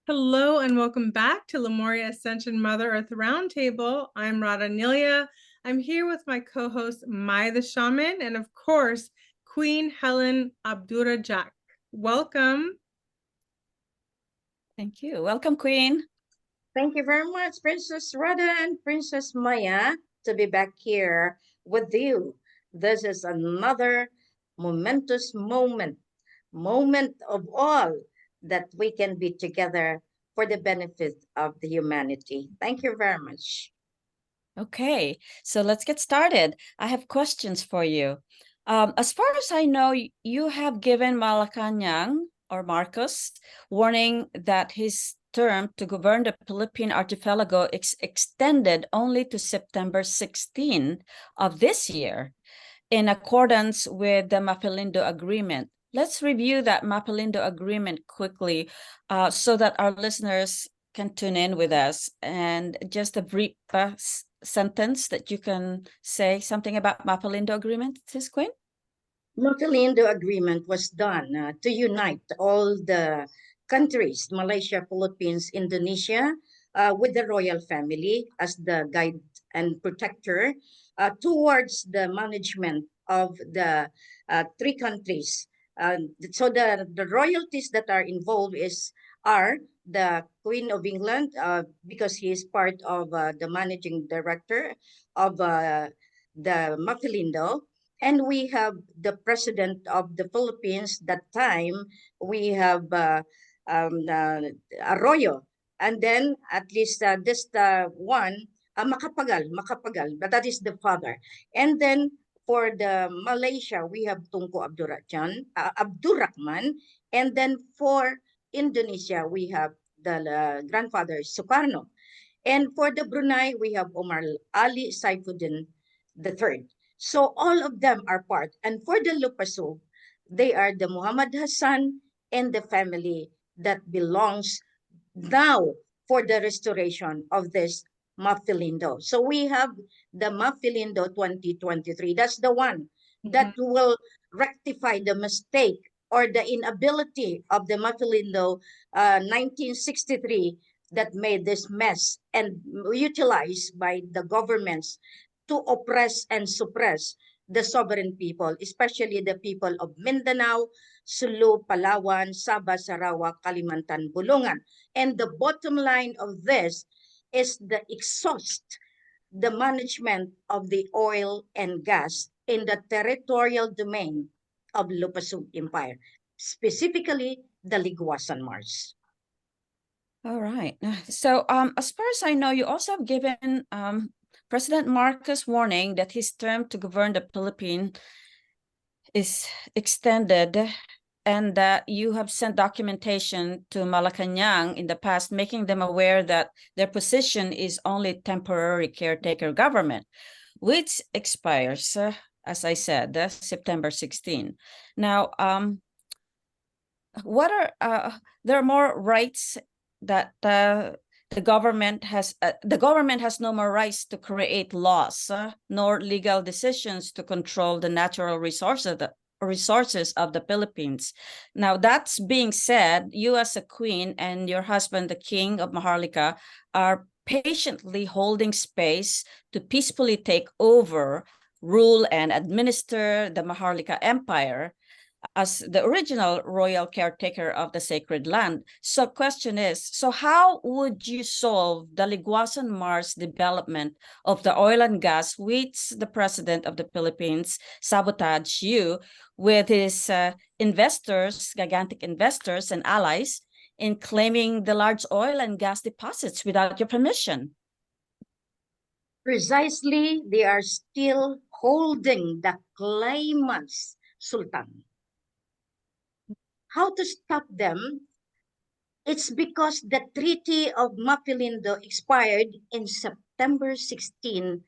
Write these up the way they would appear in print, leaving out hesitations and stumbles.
Hello and welcome back to Lemuria Ascension Mother Earth Roundtable. I'm Radha Nilia. I'm here with my co-host Mai the Shaman and of course Queen Helen Abdurajak. Welcome. Thank you. Welcome, Queen. Thank you very much, Princess Radha and Princess Maya, to be back here with you. This is another momentous moment of all that we can be together for the benefit of the humanity. Thank you very much. Okay, so let's get started. I have questions for you. As far as I know, you have given Malacanang or Marcos warning that his term to govern the Philippine archipelago is extended only to September 16 of this year, in accordance with the Maphilindo Agreement. Let's review that Maphilindo Agreement quickly so that our listeners can tune in with us. And just a brief sentence that you can say something about Maphilindo Agreement, Sis Queen? Maphilindo Agreement was done to unite all the countries, Malaysia, Philippines, Indonesia, with the royal family as the guide and protector towards the management of the three countries. So the royalties that are involved are the Queen of England, because he is part of the managing director of the Maphilindo. And we have the president of the Philippines that time. We have Arroyo. And then at least this one, Makapagal, but that is the father. And then for the Malaysia, we have Tunku Abdurrahman. And then for Indonesia, we have the grandfather Sukarno. And for the Brunei, we have Omar Ali Saifuddin III. So all of them are part. And for the Lupah Sug, they are the Muhammad Hassan and the family that belongs now for the restoration of this Maphilindo. So we have the Maphilindo 2023. That's the one that will rectify the mistake or the inability of the Maphilindo 1963 that made this mess and utilized by the governments to oppress and suppress the sovereign people, especially the people of Mindanao, Sulu, Palawan, Sabah, Sarawak, Kalimantan, Bulungan. And the bottom line of this is the exhaust, the management of the oil and gas in the territorial domain of Lupah Sug Empire, specifically the Liguasan Mars. All right. So as far as I know, you also have given President Marcos warning that his term to govern the Philippines is extended, and that you have sent documentation to Malacanang in the past, making them aware that their position is only temporary caretaker government, which expires, as I said, September 16. Now, there are more rights that the government has no more rights to create laws, nor legal decisions to control the natural resources of the Philippines. Now, that's being said, you as a queen and your husband, the king of Maharlika, are patiently holding space to peacefully take over, rule, and administer the Maharlika Empire as the original royal caretaker of the sacred land. So question is, so how would you solve the Liguasan Mars development of the oil and gas, which the president of the Philippines sabotaged you with his investors, gigantic investors and allies, in claiming the large oil and gas deposits without your permission? Precisely, they are still holding the claimants, Sultan. How to stop them? It's because the Treaty of Maphilindo expired in September 16,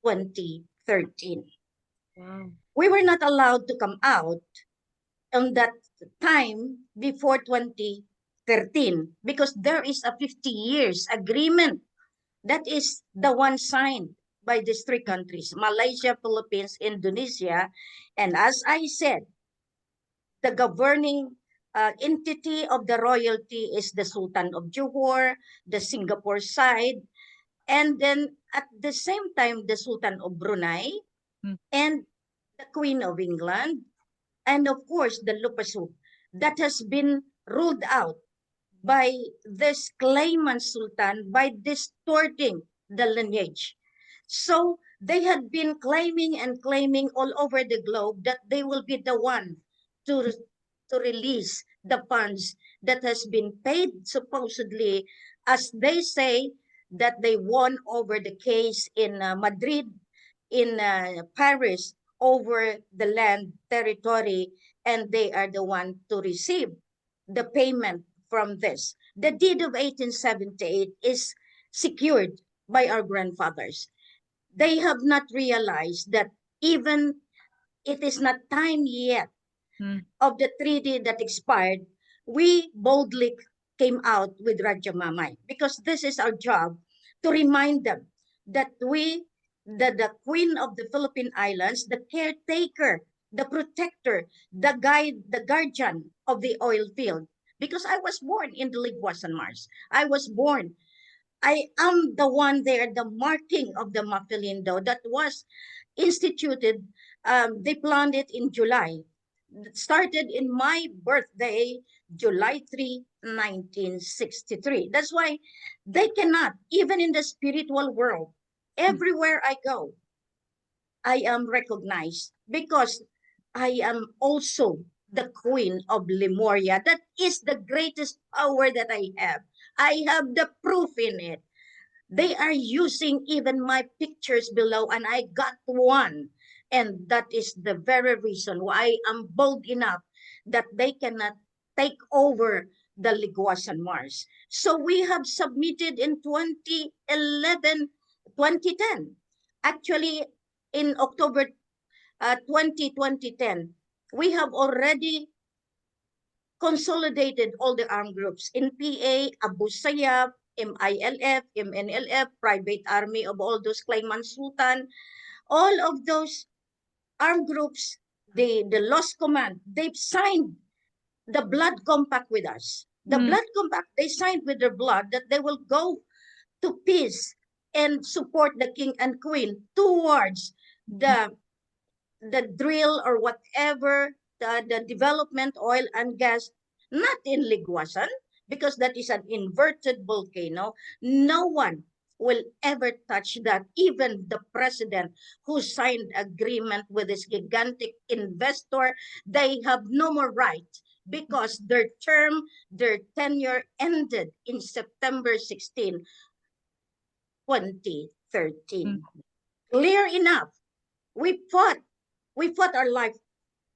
2013. Wow. We were not allowed to come out on that time before 2013 because there is a 50 years agreement that is the one signed by these three countries, Malaysia, Philippines, Indonesia. And as I said, the governing entity of the royalty is the Sultan of Johor, the Singapore side, and then at the same time, the Sultan of Brunei, and the Queen of England, and of course, the Lupah Sug that has been ruled out by this claimant sultan by distorting the lineage. So they had been claiming and claiming all over the globe that they will be the one to, to release the funds that has been paid supposedly, as they say, that they won over the case in Madrid, in Paris, over the land territory, and they are the one to receive the payment from this. The deed of 1878 is secured by our grandfathers. They have not realized that even it is not time yet of the treaty that expired, we boldly came out with Raja Mamay, because this is our job to remind them that we, the Queen of the Philippine Islands, the caretaker, the protector, the guide, the guardian of the oil field. Because I was born in the Liguasan Mars. I am the one there, the marking of the Maphilindo that was instituted. They planned it in July. It started in my birthday, July 3, 1963. That's why they cannot, even in the spiritual world, everywhere I go, I am recognized because I am also the queen of Lemuria. That is the greatest power that I have. I have the proof in it. They are using even my pictures below, and I got one. And that is the very reason why I'm bold enough that they cannot take over the Liguasan Mars. So we have submitted in 2011, 2010. Actually, in October 2010, we have already consolidated all the armed groups in PA, Abu Sayyaf, MILF, MNLF, private army of all those claimant sultan, all of those armed groups, the lost command, they've signed the blood compact with us. The blood compact, they signed with their blood that they will go to peace and support the king and queen towards the drill or whatever, the development, oil and gas, not in Liguasan, because that is an inverted volcano. No one will ever touch that. Even the president who signed agreement with this gigantic investor, they have no more right because their term, their tenure ended in September 16, 2013. Clear enough. We fought our life,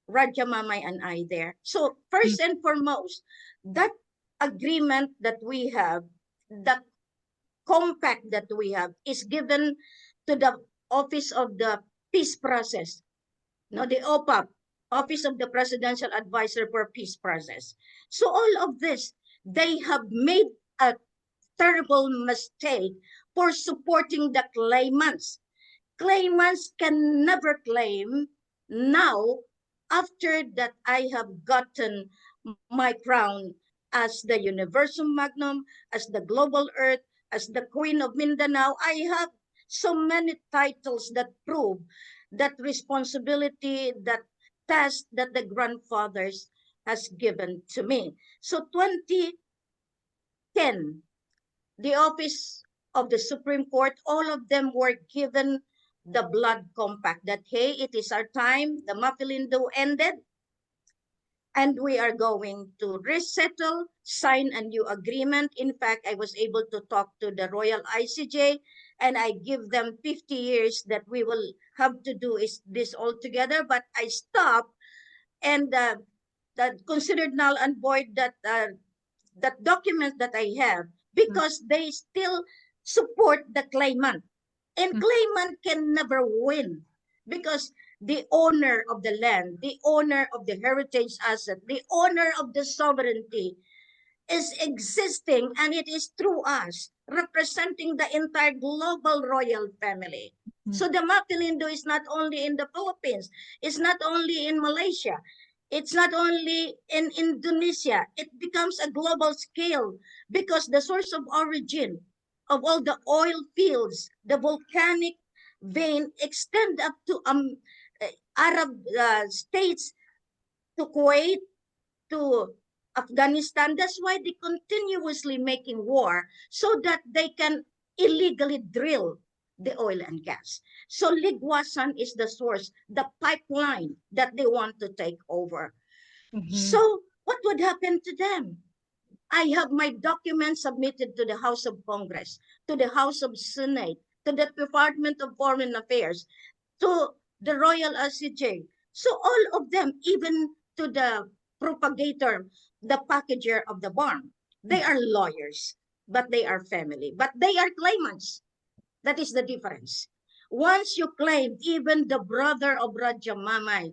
Raja Mamay and I there. So first and foremost, that agreement that we have, the compact that we have is given to the Office of the Peace Process, no, the OPAP, Office of the Presidential Advisor for Peace Process. So all of this, they have made a terrible mistake for supporting the claimants. Claimants can never claim now, after that I have gotten my crown as the Universum Magnum, as the Global Earth, as the Queen of Mindanao. I have so many titles that prove that responsibility, that task that the grandfathers has given to me. So 2010, the Office of the Supreme Court, all of them were given the blood compact that, hey, it is our time, the Maphilindo ended, and we are going to resettle, sign a new agreement. In fact, I was able to talk to the Royal ICJ, and I give them 50 years that we will have to do is this all together, but I stop and that considered null and void that document that I have, because they still support the claimant. And claimant can never win because the owner of the land, the owner of the heritage asset, the owner of the sovereignty is existing, and it is through us, representing the entire global royal family. So the Maphilindo is not only in the Philippines, it's not only in Malaysia, It's not only in Indonesia, it becomes a global scale because the source of origin of all the oil fields, the volcanic vein extend up to Arab states, to Kuwait, to Afghanistan. That's why they continuously making war so that they can illegally drill the oil and gas. So Ligwasan is the source, the pipeline that they want to take over. So what would happen to them? I have my documents submitted to the House of Congress, to the House of Senate, to the Department of Foreign Affairs, to the Royal RCJ. So all of them, even to the propagator, the packager of the bomb, they are lawyers, but they are family, but they are claimants. That is the difference. Once you claim, even the brother of Raja Mamay,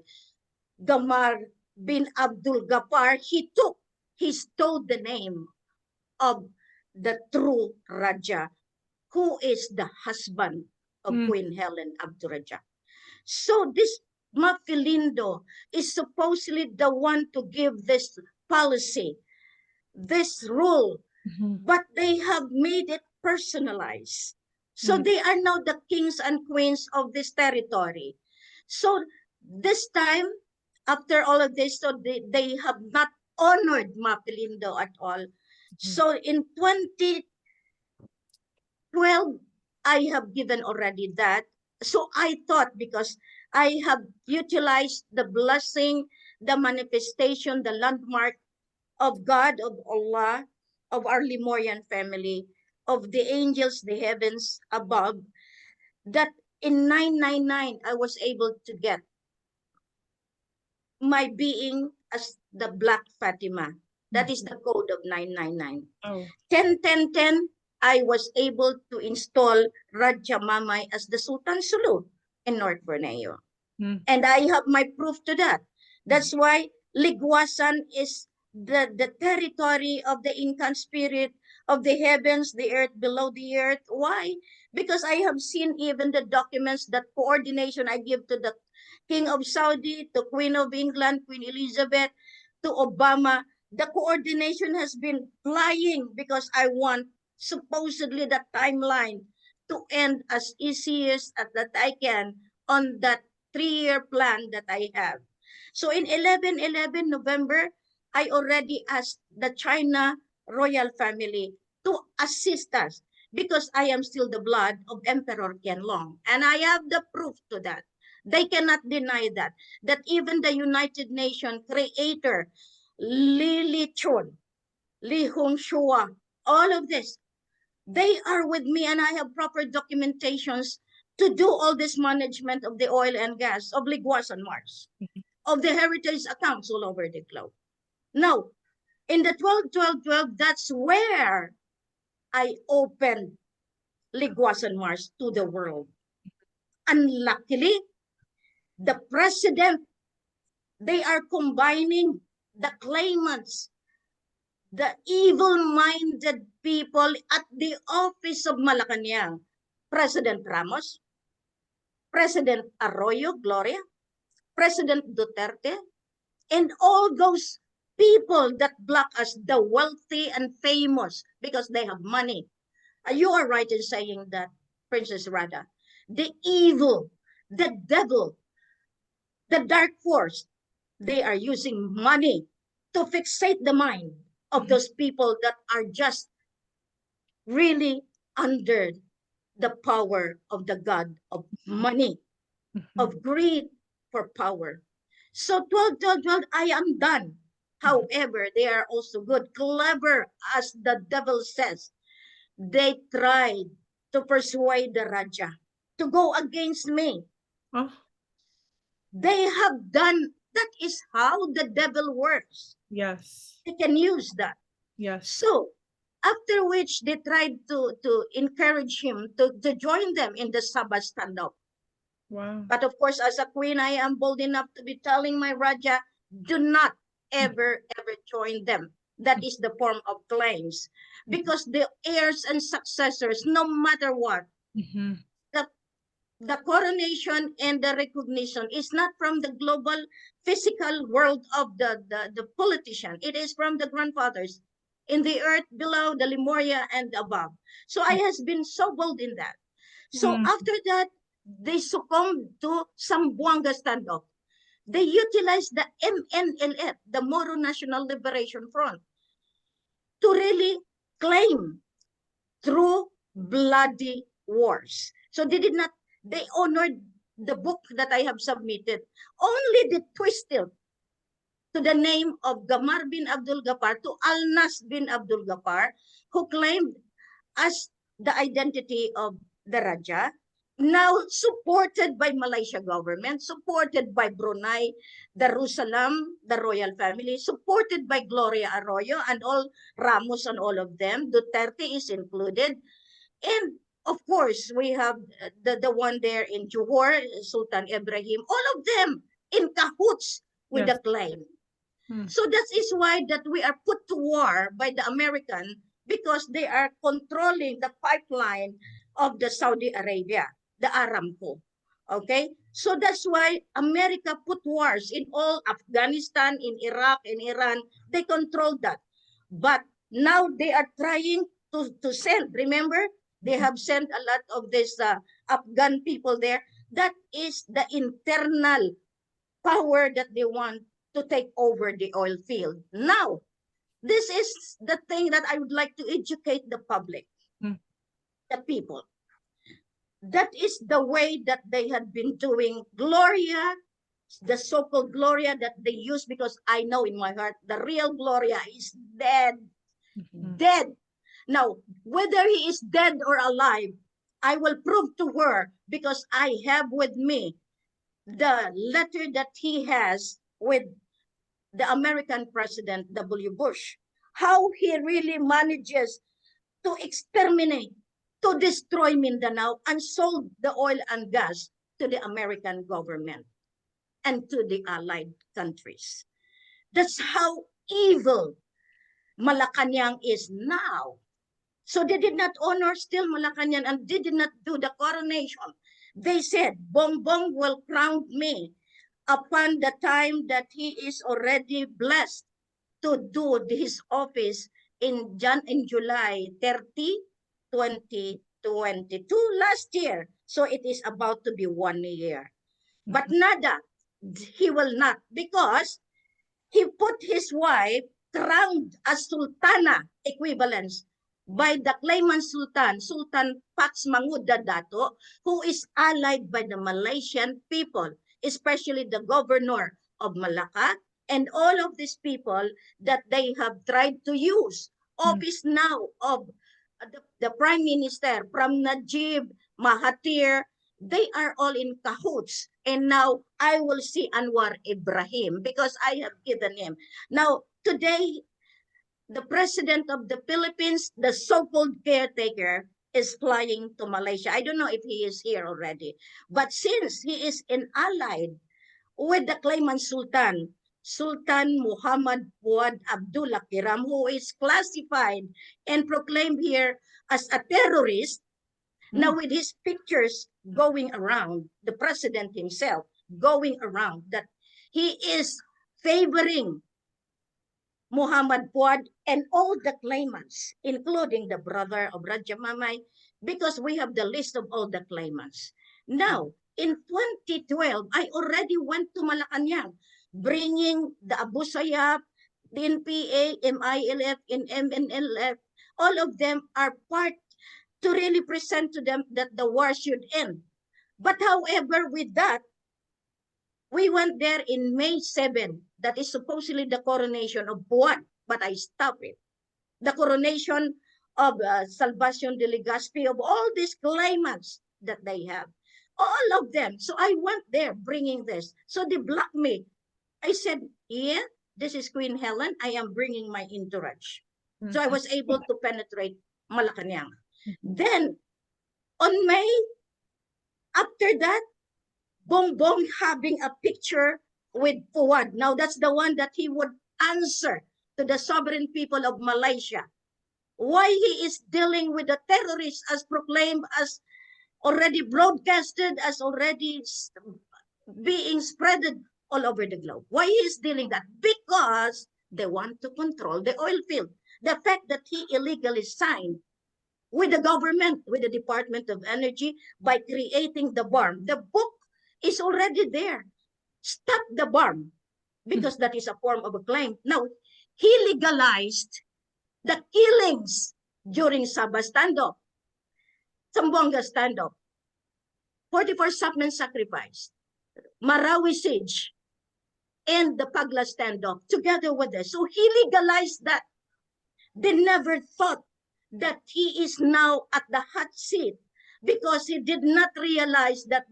Gamar bin Abdul Ghaffar, he stole the name of the true Raja, who is the husband of Queen Helen Abdurajak. So this Maphilindo is supposedly the one to give this policy, this rule, but they have made it personalized. So they are now the kings and queens of this territory. So this time, after all of this, so they have not honored Maphilindo at all. So in 2012, I have given already that. So I thought, because I have utilized the blessing, the manifestation, the landmark of God, of Allah, of our Lemurian family, of the angels, the heavens above, that in 999, I was able to get my being as the Black Fatima. That is the code of 999. Oh. 10-10-10, I was able to install Raja Mamay as the Sultan Sulu in North Borneo. And I have my proof to that. That's why Ligwasan is the territory of the Incan spirit, of the heavens, the earth, below the earth. Why? Because I have seen even the documents, that coordination I give to the King of Saudi, to Queen of England, Queen Elizabeth, to Obama. The coordination has been flying because I want supposedly the timeline to end as easy as that I can on that 3-year plan that I have. So in 11/11 November, I already asked the China royal family to assist us because I am still the blood of Emperor Qianlong. And I have the proof to that. They cannot deny that. That even the United Nations creator, Li Chun, Li Hongshua, all of this, they are with me, and I have proper documentations to do all this management of the oil and gas, of Ligwas and Mars, of the heritage accounts all over the globe. Now, in the 12-12-12, that's where I opened Ligwas and Mars to the world. Unluckily, the president, they are combining the claimants, the evil-minded people at the office of Malacanang, President Ramos, President Arroyo Gloria, President Duterte, and all those people that block us, the wealthy and famous, because they have money. You are right in saying that, Princess Radha. The evil, the devil, the dark force, they are using money to fixate the mind of those people that are just really under the power of the god of money, of greed for power. So 12-12-12, I am done. However, they are also good, clever, as the devil says. They tried to persuade the Raja to go against me. Oh. They have done, that is how the devil works. Yes. They can use that. Yes. So after which they tried to encourage him to join them in the Sabbath standoff. Wow. But of course, as a queen, I am bold enough to be telling my Raja, do not ever join them. That is the form of claims. Because the heirs and successors, no matter what, the the coronation and the recognition is not from the global physical world of the politician. It is from the grandfathers in the earth below, the Lemuria and above. So I has been so bold in that. So after that, they succumbed to Sambuanga standoff. They utilized the MNLF, the Moro National Liberation Front, to really claim through bloody wars. So they honored the book that I have submitted. Only they twisted to the name of Gamar bin Abdul Ghaffar to Alnas bin Abdul Ghaffar, who claimed as the identity of the Raja, now supported by Malaysia government, supported by Brunei, Darussalam, the royal family, supported by Gloria Arroyo and all Ramos and all of them. Duterte is included. And of course, we have the one there in Johor, Sultan Ibrahim, all of them in cahoots with the claim. So that is why that we are put to war by the American, because they are controlling the pipeline of the Saudi Arabia, the Aramco. Okay, so that's why America put wars in all Afghanistan, in Iraq, in Iran. They control that. But now they are trying to send, remember, they have sent a lot of this Afghan people there. That is the internal power that they want to take over the oil field. Now, this is the thing that I would like to educate the public, the people. That is the way that they had been doing Gloria, the so-called Gloria that they use, because I know in my heart, the real Gloria is dead. Dead. Now, whether he is dead or alive, I will prove to her, because I have with me the letter that he has with the American President W. Bush, how he really manages to exterminate, to destroy Mindanao and sold the oil and gas to the American government and to the allied countries. That's how evil Malacanang is now. So they did not honor still Malacanang and they did not do the coronation. They said, Bongbong will crown me upon the time that he is already blessed to do his office in July 30, 2022, last year. So it is about to be 1 year. But nada, he will not, because he put his wife crowned as Sultana equivalence by the claimant Sultan, Sultan Pax Manguda Dato, who is allied by the Malaysian people, especially the governor of Malacca, and all of these people that they have tried to use office now of the prime minister, from Najib, Mahathir, they are all in cahoots. And now I will see Anwar Ibrahim because I have given him. Now, today, the president of the Philippines, the so-called caretaker, is flying to Malaysia. I don't know if he is here already. But since he is allied with the claimant Sultan, Sultan Muhammad Fuad Abdullah Kiram, who is classified and proclaimed here as a terrorist, now with his pictures going around, the president himself going around, that he is favoring Muhammad Fuad and all the claimants, including the brother of Raja Mamay, because we have the list of all the claimants. Now, in 2012, I already went to Malacanang, bringing the Abu Sayyaf, the NPA, MILF, and MNLF. All of them are part to really present to them that the war should end. But however, with that, we went there in May 7. That is supposedly the coronation of Fuad, but I stopped it. The coronation of Salvacion de Legazpi, of all these claimants that they have. All of them. So I went there bringing this. So they blocked me. I said, yeah, this is Queen Helen. I am bringing my entourage. So I was able to penetrate Malacanang. Then, on May, after that, Bongbong having a picture with Fuad. Now, that's the one that he would answer to the sovereign people of Malaysia. Why he is dealing with the terrorists as proclaimed as already broadcasted, as already being spreaded all over the globe. Why he is dealing that? Because they want to control the oil field. The fact that he illegally signed with the government, with the Department of Energy, by creating the BARM. The book is already there. Stop the BARM, because that is a form of a claim. Now, he legalized the killings during Sabah standoff, Zamboanga standoff, 44 Sapmen sacrifice, Marawi siege, and the Pagla standoff together with us. So he legalized that. They never thought that he is now at the hot seat, because he did not realize that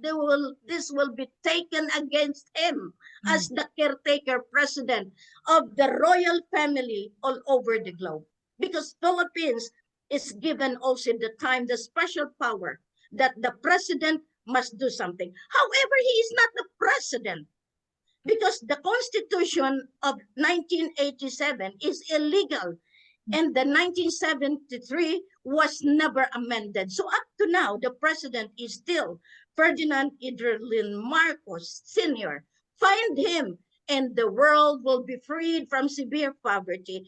this will be taken against him as the caretaker president of the royal family all over the globe. Because Philippines is given also the time, the special power that the president must do something. However, he is not the president, because the Constitution of 1987 is illegal, and the 1973 was never amended. So up to now, the president is still Ferdinand Idrelin Marcos Sr. Find him, and the world will be freed from severe poverty,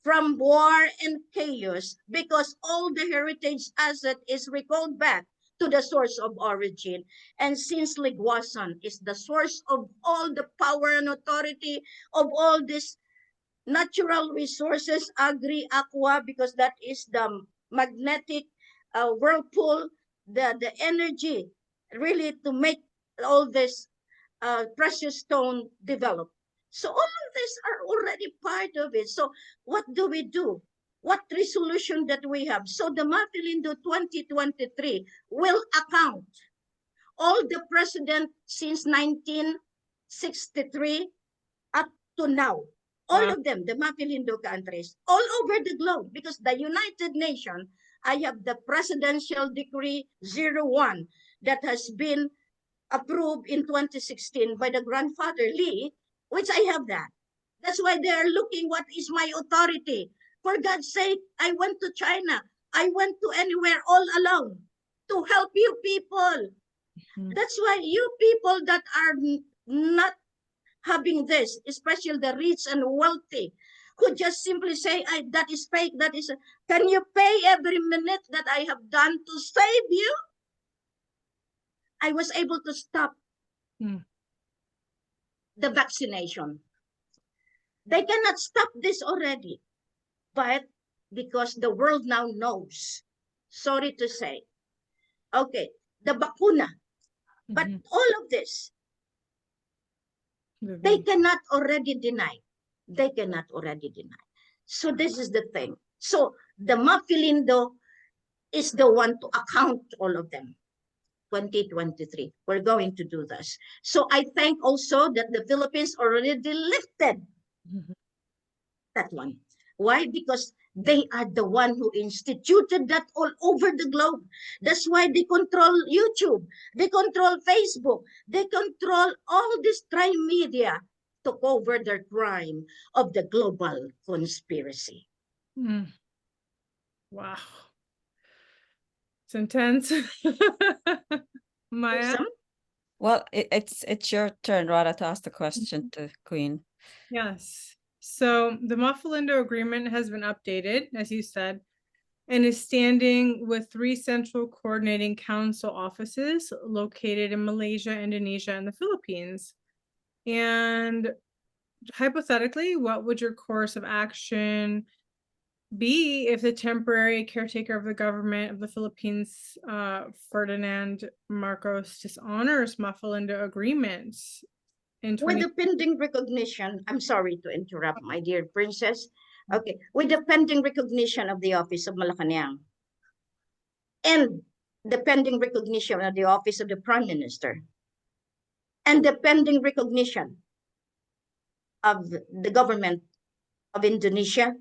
from war and chaos, because all the heritage asset is recalled back to the source of origin. And since Liguasan is the source of all the power and authority of all this natural resources, agri, aqua, because that is the magnetic whirlpool, the energy really to make all this precious stone develop. So all of these are already part of it. So what do we do? What resolution that we have? So the Maphilindo 2023 will account all the president since 1963 up to now. All of them, the Maphilindo countries, all over the globe, because the United Nations, I have the Presidential Decree 01 that has been approved in 2016 by the grandfather Lee, which I have that. That's why they are looking what is my authority. For God's sake, I went to China. I went to anywhere all alone to help you people. That's why you people that are not having this, especially the rich and wealthy, who just simply say, that is fake, that is, can you pay every minute that I have done to save you? I was able to stop the vaccination. They cannot stop this already, but because the world now knows, sorry to say, okay, the bakuna, but all of this, they cannot already deny. They cannot already deny. So this is the thing. So the Maphilindo is the one to account all of them. 2023, we're going to do this. So I thank also that the Philippines already lifted that one. Why? Because they are the one who instituted that all over the globe. That's why they control YouTube, they control Facebook, they control all this tri-media to cover their crime of the global conspiracy. Wow. It's intense. Maya? Well, it's your turn, Rada, to ask the question to Queen. Yes. So the Maphilindo Agreement has been updated, as you said, and is standing with 3 central coordinating council offices located in Malaysia, Indonesia, and the Philippines. And hypothetically, what would your course of action be if the temporary caretaker of the government of the Philippines, Ferdinand Marcos, dishonors Maphilindo agreements? With the pending recognition, I'm sorry to interrupt, my dear princess. Okay, with the pending recognition of the office of Malacanang and the pending recognition of the office of the Prime Minister and the pending recognition of the government of Indonesia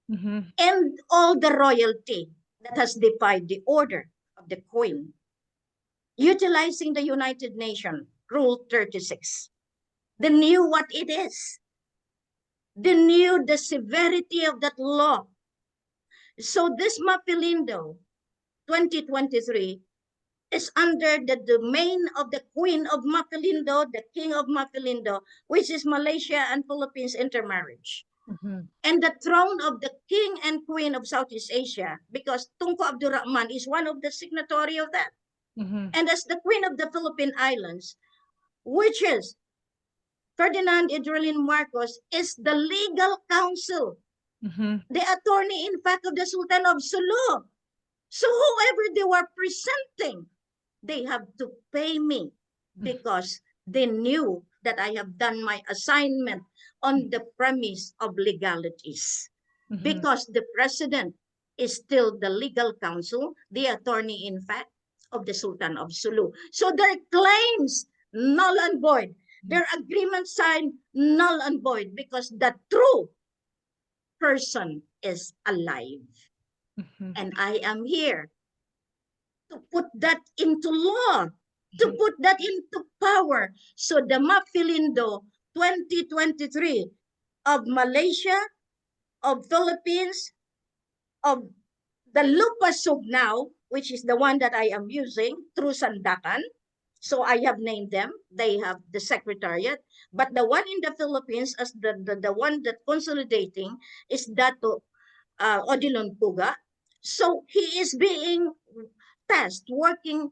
and all the royalty that has defied the order of the Queen, utilizing the United Nations Rule 36. They knew what it is. They knew the severity of that law. So this Maphilindo 2023 is under the domain of the Queen of Maphilindo, the King of Maphilindo, which is Malaysia and Philippines intermarriage. And the throne of the King and Queen of Southeast Asia, because Tunku Abdul Rahman is one of the signatory of that. And as the Queen of the Philippine Islands, which is Ferdinand Idrelin Marcos, is the legal counsel, the attorney in fact of the Sultan of Sulu. So whoever they were presenting, they have to pay me because they knew that I have done my assignment on the premise of legalities. Because the president is still the legal counsel, the attorney in fact of the Sultan of Sulu. So their claims, null and void. Their agreement signed, null and void, because the true person is alive. And I am here to put that into law, to put that into power. So the Maphilindo 2023 of Malaysia, of Philippines, of the Lupah Sug now, which is the one that I am using through Sandakan. So I have named them. They have the secretariat. But the one in the Philippines, as the one that consolidating, is Dato Odilon Puga. So he is being tasked, working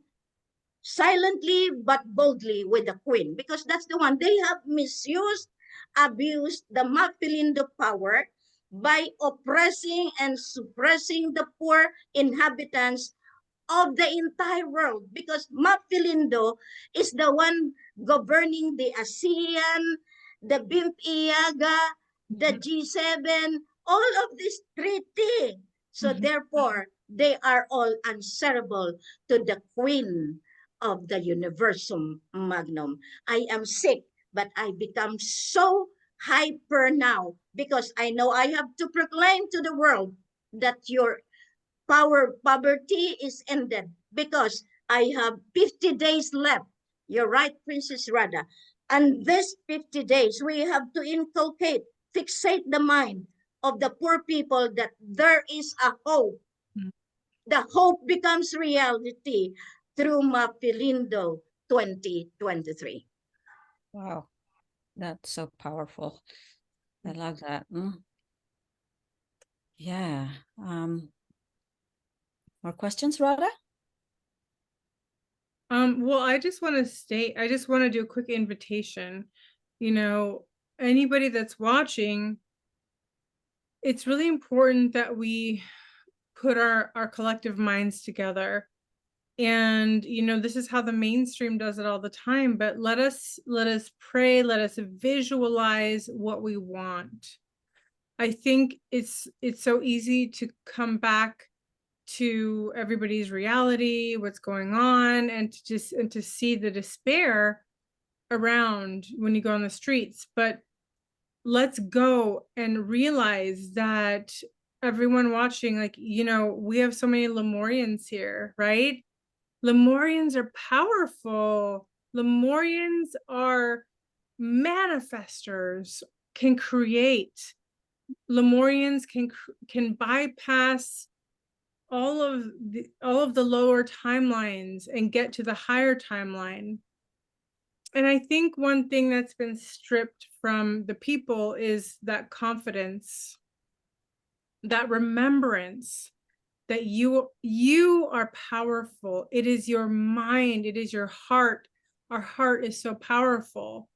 silently but boldly with the Queen, because that's the one. They have misused, abused the Maphilindo power by oppressing and suppressing the poor inhabitants of the entire world, because Maphilindo is the one governing the ASEAN, the BIMP-IAGA, the G7, all of this treaty. So therefore, they are all answerable to the Queen of the Universum Magnum. I am sick, but I become so hyper now because I know I have to proclaim to the world that your poverty is ended, because I have 50 days left. You're right, Princess Radha. And this 50 days, we have to inculcate, fixate the mind of the poor people that there is a hope. The hope becomes reality through Maphilindo 2023. Wow, that's so powerful. I love that. Yeah. More questions, Radha? Well, I just want to do a quick invitation. You know, anybody that's watching, it's really important that we put our collective minds together. And, you know, this is how the mainstream does it all the time, but let us pray, let us visualize what we want. I think it's so easy to come back to everybody's reality, what's going on, and to see the despair around when you go on the streets. But let's go and realize that everyone watching, like, you know, we have so many Lemurians here, right? Lemurians are powerful. Lemurians are manifestors, can create. Lemurians can bypass all of the lower timelines and get to the higher timeline. And I think one thing that's been stripped from the people is that confidence, that remembrance that you are powerful. It is your mind, it is your heart. Our heart is so powerful.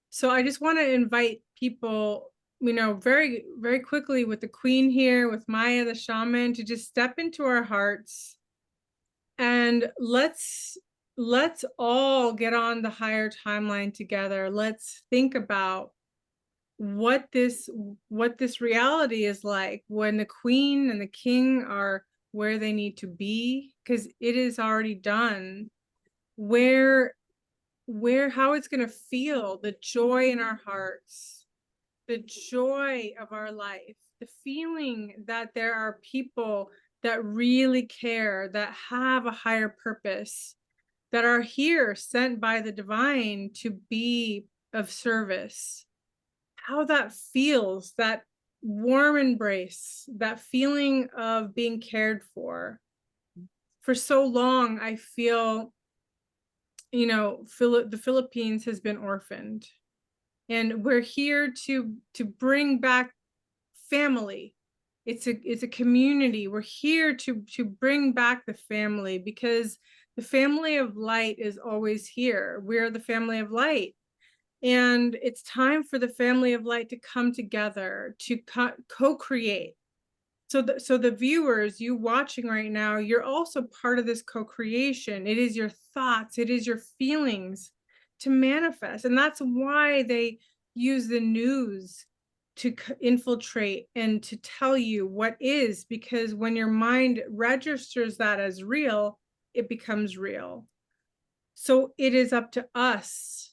So I just want to invite people, you know, very, very quickly with the Queen here, with Maya, the shaman, to just step into our hearts and let's all get on the higher timeline together. Let's think about what this reality is like when the Queen and the King are where they need to be, because it is already done. Where how it's going to feel, the joy in our hearts, the joy of our life, the feeling that there are people that really care, that have a higher purpose, that are here sent by the divine to be of service. How that feels, that warm embrace, that feeling of being cared for. for so long, I feel, you know, the Philippines has been orphaned, and we're here to bring back family. It's a community. We're here to bring back the family, because the family of light is always here. We're the family of light. And it's time for the family of light to come together, to co-create. So the viewers, you watching right now, you're also part of this co-creation. It is your thoughts, it is your feelings to manifest. And that's why they use the news to infiltrate and to tell you what is, because when your mind registers that as real, it becomes real. So it is up to us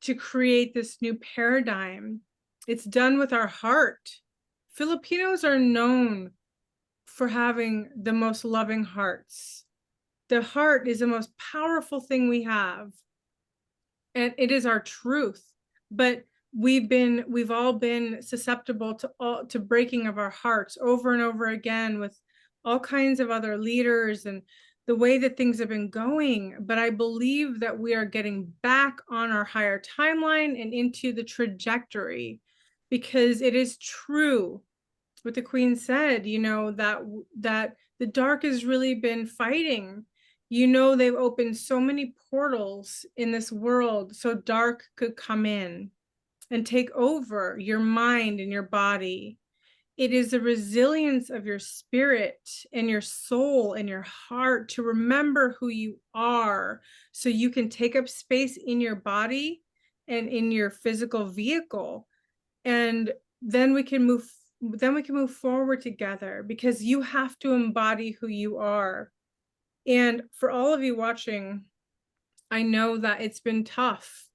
to create this new paradigm. It's done with our heart. Filipinos are known for having the most loving hearts. The heart is the most powerful thing we have, and it is our truth. But we've all been susceptible to breaking of our hearts over and over again, with all kinds of other leaders and the way that things have been going. But I believe that we are getting back on our higher timeline and into the trajectory, because it is true what the Queen said, you know, that the dark has really been fighting. You know, they've opened so many portals in this world so dark could come in and take over your mind and your body. It is the resilience of your spirit and your soul and your heart to remember who you are, so you can take up space in your body and in your physical vehicle. And then we can move forward together, because you have to embody who you are. And for all of you watching, I know that it's been tough.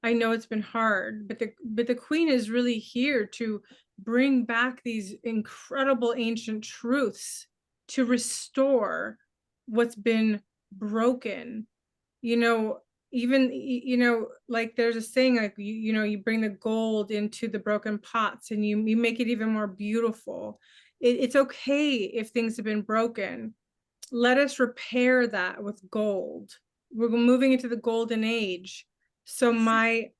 I know it's been hard, but the Queen is really here to bring back these incredible ancient truths, to restore what's been broken. You know, even, you know, like there's a saying, like, you know, you bring the gold into the broken pots and you make it even more beautiful. It's okay if things have been broken. Let us repair that with gold. We're moving into the golden age. So my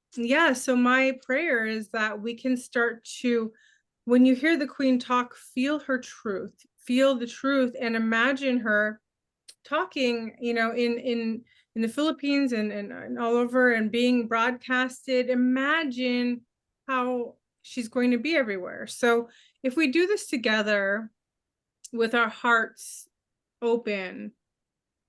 prayer is that we can start to, when you hear the Queen talk, feel her truth, feel the truth, and imagine her talking, you know, in the Philippines and all over, and being broadcasted. Imagine how she's going to be everywhere. So if we do this together with our hearts open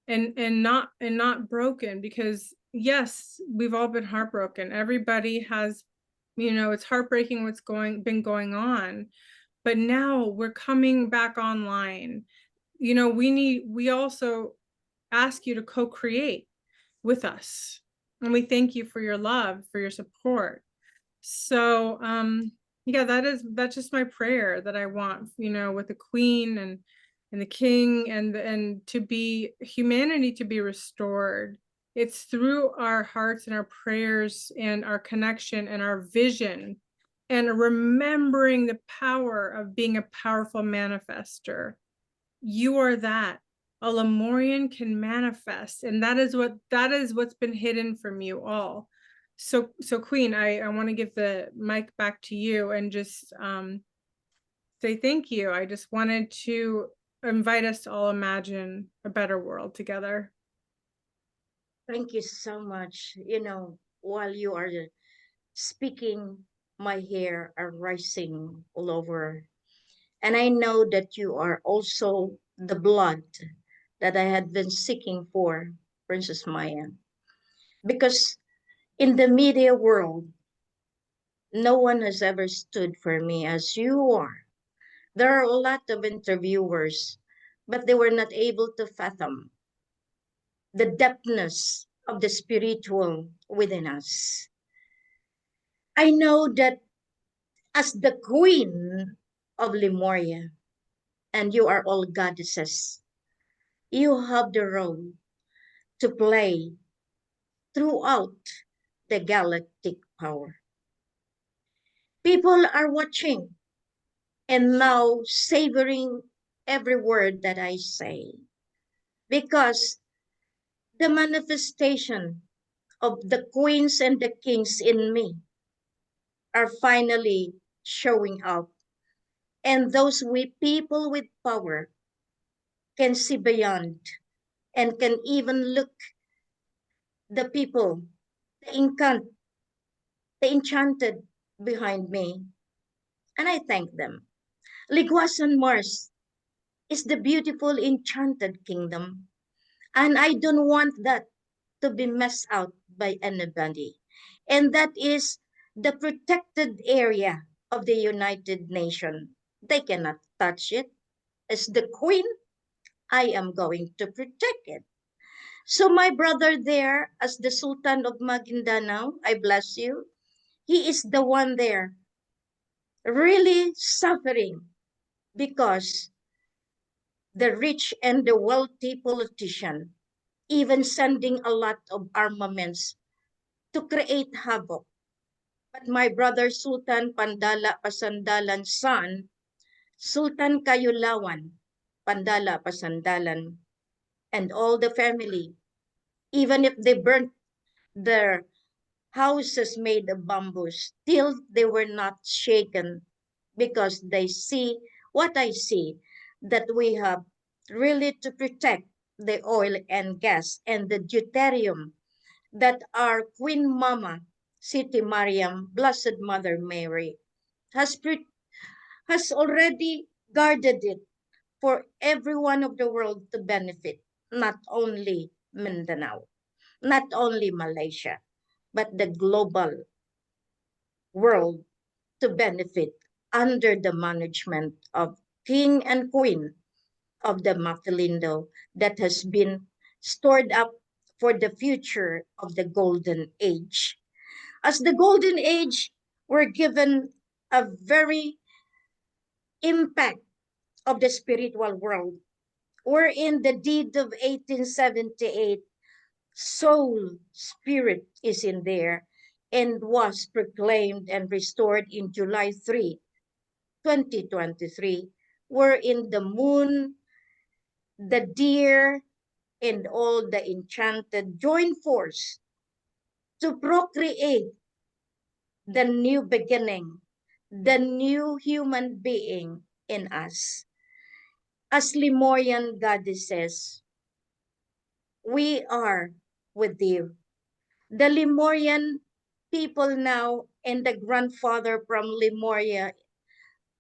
and not broken, because yes, we've all been heartbroken. Everybody has, you know, it's heartbreaking what's been going on, but now we're coming back online. You know, we also ask you to co-create with us, and we thank you for your love, for your support. So yeah, that's just my prayer, that I want, you know, with the Queen and the King and to be humanity to be restored. It's through our hearts and our prayers and our connection and our vision and remembering the power of being a powerful manifester. You are that. A Lemurian can manifest, and that is what's been hidden from you all. So Queen, I want to give the mic back to you and just say thank you. I just wanted to invite us to all imagine a better world together. Thank you so much. You know, while you are speaking, my hair are rising all over. And I know that you are also the blood that I had been seeking for, Princess Maya. Because in the media world, no one has ever stood for me as you are. There are a lot of interviewers, but they were not able to fathom the depthness of the spiritual within us. I know that as the queen of Lemuria, and you are all goddesses, you have the role to play throughout the galactic power. People are watching and now savoring every word that I say. because the manifestation of the queens and the kings in me are finally showing up. And those people with power can see beyond and can even look the people, the enchanted behind me. And I thank them. Liguasan Mars is the beautiful enchanted kingdom. And I don't want that to be messed out by anybody. And that is the protected area of the United Nations. They cannot touch it. As the queen, I am going to protect it. So my brother there, as the Sultan of Maguindanao, I bless you. He is the one there really suffering because the rich and the wealthy politician even sending a lot of armaments to create havoc. But my brother Sultan Pandala Pasandalan's son, Sultan Kayulawan Pandala Pasandalan, and all the family, even if they burnt their houses made of bamboo, still they were not shaken because they see what I see, that we have really to protect the oil and gas and the deuterium that our Queen Mama, City Mariam, Blessed Mother Mary, has already guarded it for everyone of the world to benefit, not only Mindanao, not only Malaysia, but the global world to benefit under the management of King and Queen of the Maphilindo that has been stored up for the future of the golden age. As the golden age, we're given a very impact of the spiritual world, wherein the deed of 1878, soul spirit is in there and was proclaimed and restored in July 3, 2023, wherein the moon, the deer, and all the enchanted join force to procreate the new beginning, the new human being in us. As Lemurian goddesses, we are with you. The Lemurian people now and the grandfather from Lemuria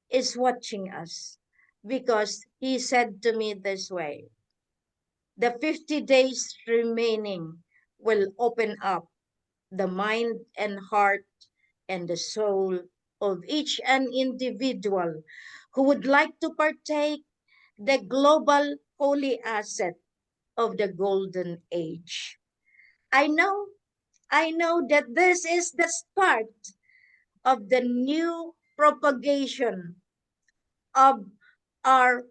is watching us because he said to me this way, the 50 days remaining will open up the mind and heart and the soul of each an individual who would like to partake the global holy asset of the golden age. I know that this is the start of the new propagation of our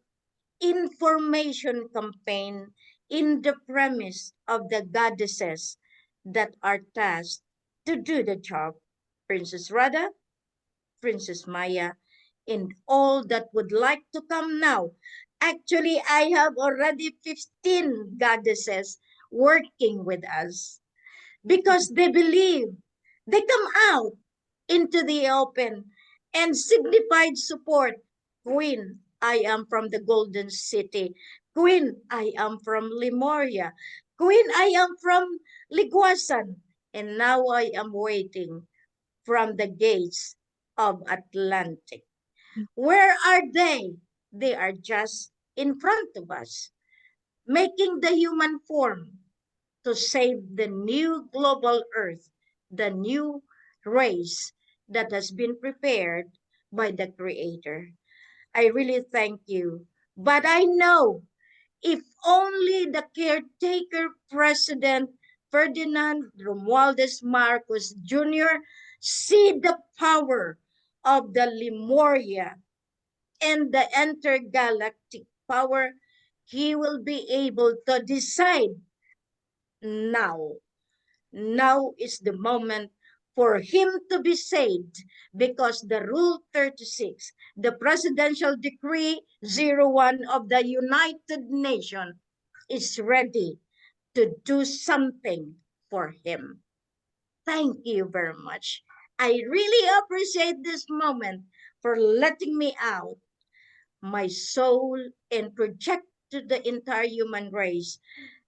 information campaign in the premise of the goddesses that are tasked to do the job. Princess Radha, Princess Maya, and all that would like to come now. Actually, I have already 15 goddesses working with us because they believe they come out into the open and signified support. Queen, I am from the Golden City. Queen, I am from Lemuria. Queen, I am from Liguasan. And now I am waiting from the gates of Atlantic. Where are they? They are just in front of us, making the human form to save the new global earth, the new race that has been prepared by the Creator. I really thank you. But I know if only the caretaker president Ferdinand Romualdez Marcos Jr. see the power of the Lemuria and the intergalactic power, he will be able to decide now. Now is the moment for him to be saved because the Rule 36, the Presidential Decree 01 of the United Nations is ready to do something for him. Thank you very much. I really appreciate this moment for letting me out my soul and project to the entire human race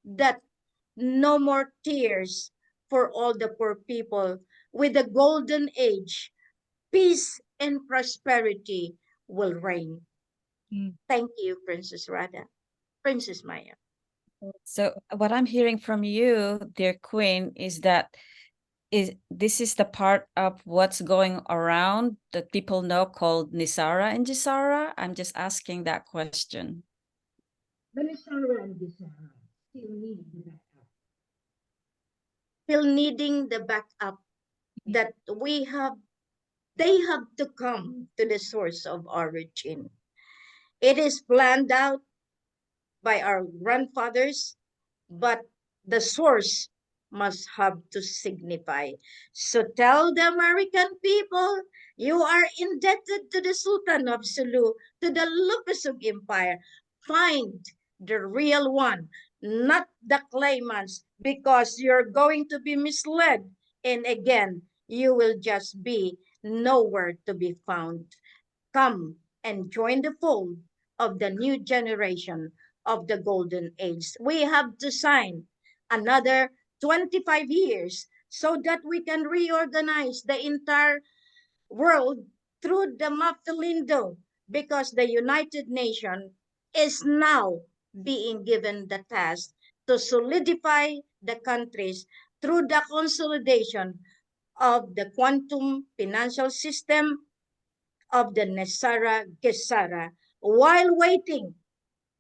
that no more tears for all the poor people. With the golden age, peace and prosperity will reign. Thank you, Princess Radha. Princess Maya. So what I'm hearing from you, dear Queen, is that this is the part of what's going around that people know called Nisara and Jisara? I'm just asking that question. The Nisara and Jisara still need the backup. Still needing the backup that they have to come to the source of origin. It is planned out by our grandfathers, but the source must have to signify. So tell the American people, you are indebted to the Sultan of Sulu, to the Lupah Sug Empire. Find the real one, not the claimants, because you're going to be misled. And again, you will just be nowhere to be found. Come and join the fold of the new generation of the golden age. We have to sign another 25 years so that we can reorganize the entire world through the Maphilindo, because the United Nations is now being given the task to solidify the countries through the consolidation of the quantum financial system of the Nesara Gesara, while waiting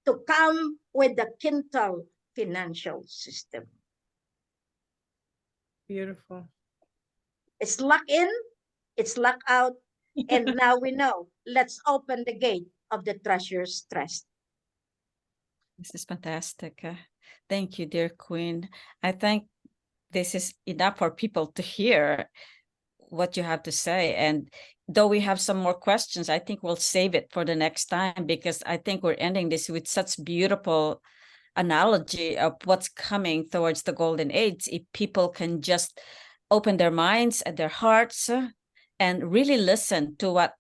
to come with the quintal financial system. Beautiful. It's lock in, it's lock out, and now we know. Let's open the gate of the treasurer's trust. This is fantastic. Thank you, dear Queen. I think this is enough for people to hear what you have to say. And though we have some more questions, I think we'll save it for the next time, because I think we're ending this with such beautiful analogy of what's coming towards the golden age. If people can just open their minds and their hearts and really listen to what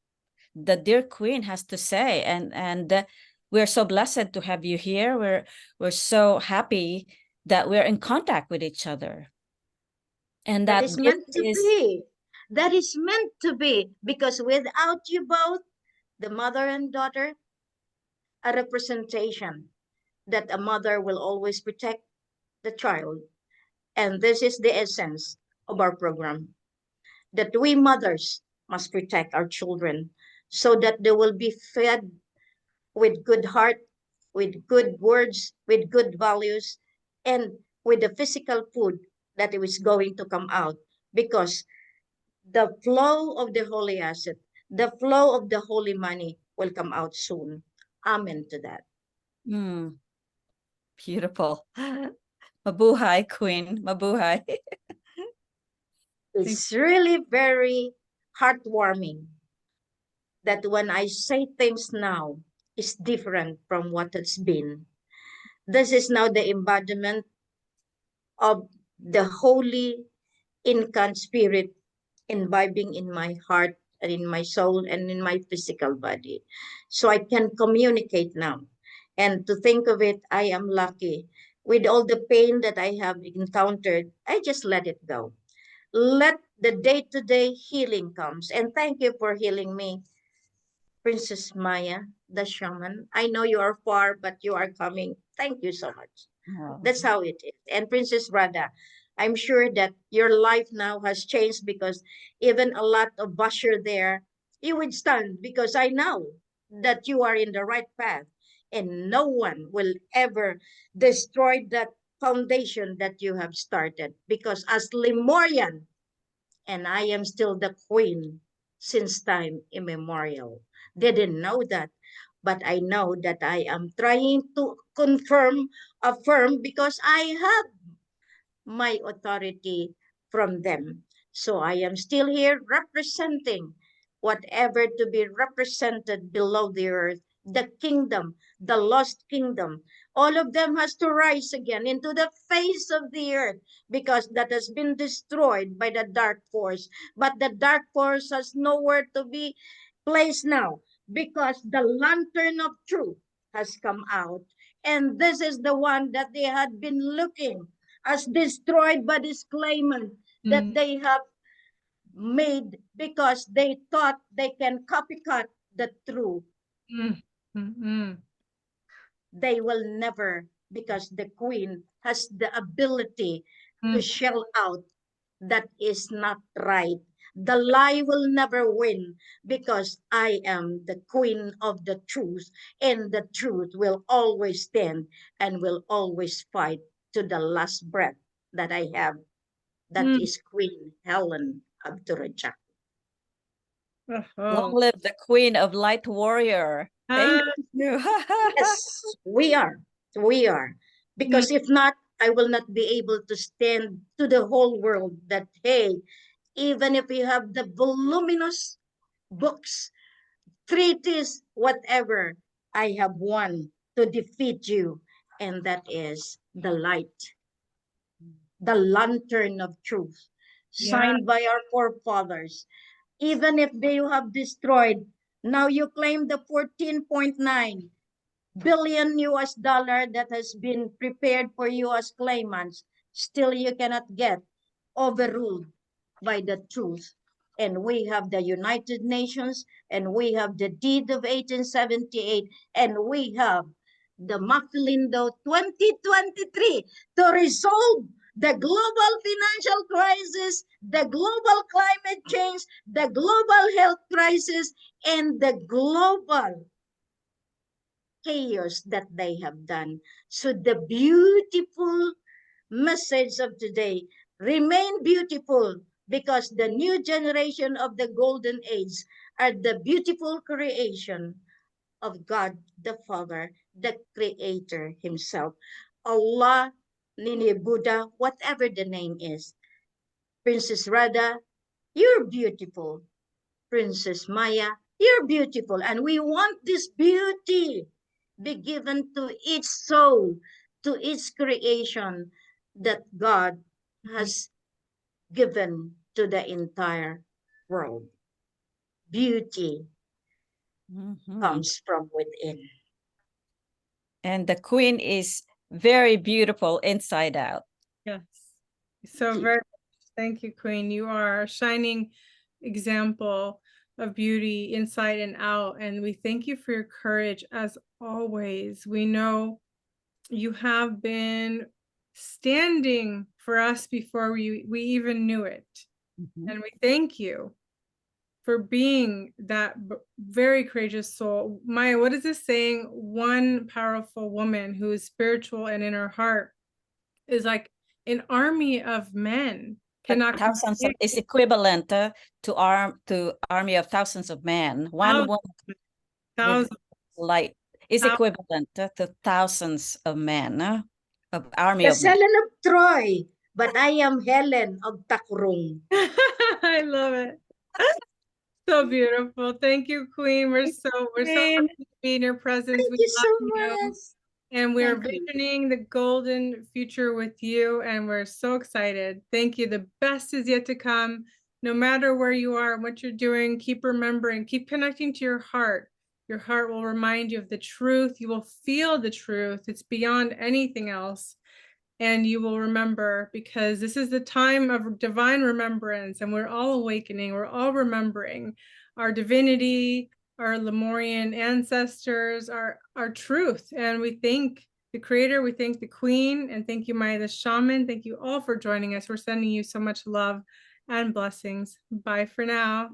the dear Queen has to say. And we're so blessed to have you here. We're so happy that we're in contact with each other. And that is meant to be. That is meant to be, because without you both, the mother and daughter, a representation that a mother will always protect the child. And this is the essence of our program, that we mothers must protect our children so that they will be fed with good heart, with good words, with good values, and with the physical food that is going to come out, because the flow of the holy asset, the flow of the holy money will come out soon. Amen to that. Beautiful. Mabuhay, Queen. Mabuhay. It's really very heartwarming that when I say things now, is different from what it's been. This is now the embodiment of the holy incarnate spirit imbibing in my heart and in my soul and in my physical body. So I can communicate now. And to think of it, I am lucky. With all the pain that I have encountered, I just let it go. Let the day-to-day healing comes. And thank you for healing me, Princess Maya, the shaman. I know you are far, but you are coming. Thank you so much. That's how it is. And Princess Radha, I'm sure that your life now has changed, because even a lot of basher there, you would stand, because I know that you are in the right path, and no one will ever destroy that foundation that you have started, because as Lemurian, and I am still the queen since time immemorial. They didn't know that, but I know that I am trying to affirm, because I have my authority from them. So I am still here representing whatever to be represented below the earth the kingdom, the lost kingdom. All of them has to rise again into the face of the earth because that has been destroyed by the dark force. But the dark force has nowhere to be placed now because the lantern of truth has come out. And this is the one that they had been looking as destroyed by this claimant that they have made because they thought they can copycat the truth. They will never, because the queen has the ability to shell out that is not right. The lie will never win because I am the queen of the truth, and the truth will always stand and will always fight to the last breath that I have. That is Queen Helen Abdurajak. Long live the Queen of Light Warrior. Thank you. Yes, we are. We are. Because if not, I will not be able to stand to the whole world that, hey, even if you have the voluminous books, treaties, whatever, I have one to defeat you, and that is the light, the lantern of truth, signed by our forefathers. Even if they have destroyed, now you claim the 14.9 billion US dollar that has been prepared for you as claimants, still you cannot get overruled by the truth. And we have the United Nations, and we have the deed of 1878, and we have the Maphilindo 2023 to resolve the global financial crisis, the global climate change, the global health crisis, and the global chaos that they have done. So the beautiful message of today, remain beautiful, because the new generation of the golden age are the beautiful creation of God the Father, the Creator Himself. Allah, Nini Buddha, whatever the name is. Princess Radha, you're beautiful. Princess Maya, you're beautiful. And we want this beauty be given to each soul, to each creation that God has given to the entire world. Beauty comes from within. And the queen is very beautiful inside out. Yes. So very much. Thank you, Queen. You are a shining example of beauty inside and out. And we thank you for your courage as always. We know you have been standing for us before we even knew it. And we thank you for being that very courageous soul. Maya, what is this saying? One powerful woman who is spiritual and in her heart is like an army of men. Thousands of, is equivalent to army of thousands of men. One woman light is equivalent to thousands of men. Of army the of men. Helen of Troy, but I am Helen of Takurung. I love it. So beautiful. Thank you, Queen. We're so happy to be in your presence. Thank you so much. And we're visioning the golden future with you, and we're so excited. Thank you. The best is yet to come. No matter where you are and what you're doing, keep remembering, keep connecting to your heart. Your heart will remind you of the truth. You will feel the truth. It's beyond anything else. And you will remember, because this is the time of divine remembrance, and we're all awakening. We're all remembering our divinity, our Lemurian ancestors, our truth. And we thank the Creator, we thank the Queen, and thank you, Maya the Shaman. Thank you all for joining us. We're sending you so much love and blessings. Bye for now.